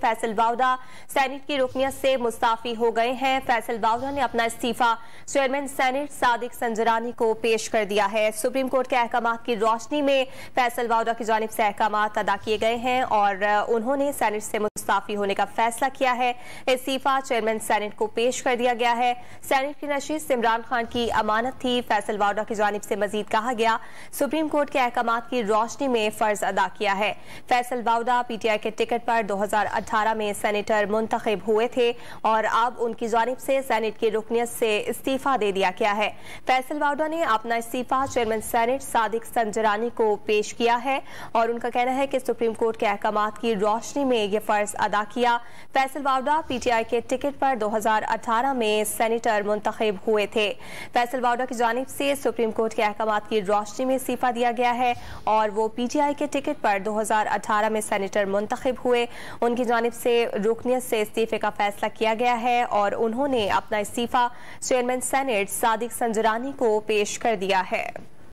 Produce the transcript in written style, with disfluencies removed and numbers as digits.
Faisal Bawda senate की रुकनियत से मुस्ताफी हो गए हैं। फैसल बावडा ने अपना इस्तीफा चेयरमैन सेनेट सादिक संजरानी को पेश कर दिया है। सुप्रीम कोर्ट के अहकाम की रोशनी में फैसल बावडा की जानिब से अहकाम अदा किए गए हैं और उन्होंने सेनेट से मुस्ताफी होने का फैसला किया है। इस्तीफा चेयरमैन सेनेट को पेश कर दिया गया है। सेनेट की नशीस इमरान खान की अमानत थी। फैसल बावडा की जानिब से मजीद कहा गया, सुप्रीम कोर्ट के अहकाम की रोशनी में फर्ज अदा किया है। फैसल बावडा पीटीआई के टिकट पर 2018 में सेनेटर मुंतखब हुए थे और अब उनकी जानिब से सेनेट की रुकनियत से इस्तीफा दे दिया गया है। फैसल बावडा ने अपना इस्तीफा चेयरमैन सेनेट सादिक संजरानी को पेश किया है और उनका कहना है कि सुप्रीम कोर्ट के अहकाम की रोशनी में यह फर्ज अदा किया। फैसल बावडा पीटीआई के टिकट पर 2018 में सेनेटर मुंतखब हुए थे। फैसल बावडा की जानिब से सुप्रीम कोर्ट के अहकाम की रोशनी में इस्तीफा दिया गया है और वो पीटीआई के टिकट पर 2018 में सेनेटर मुंतखब हुए। उनकी जानिब से रुकनियत से इस्तीफे का फैसला किया गया है और उन्होंने अपना इस्तीफा चेयरमैन सेनेट सादिक संजरानी को पेश कर दिया है।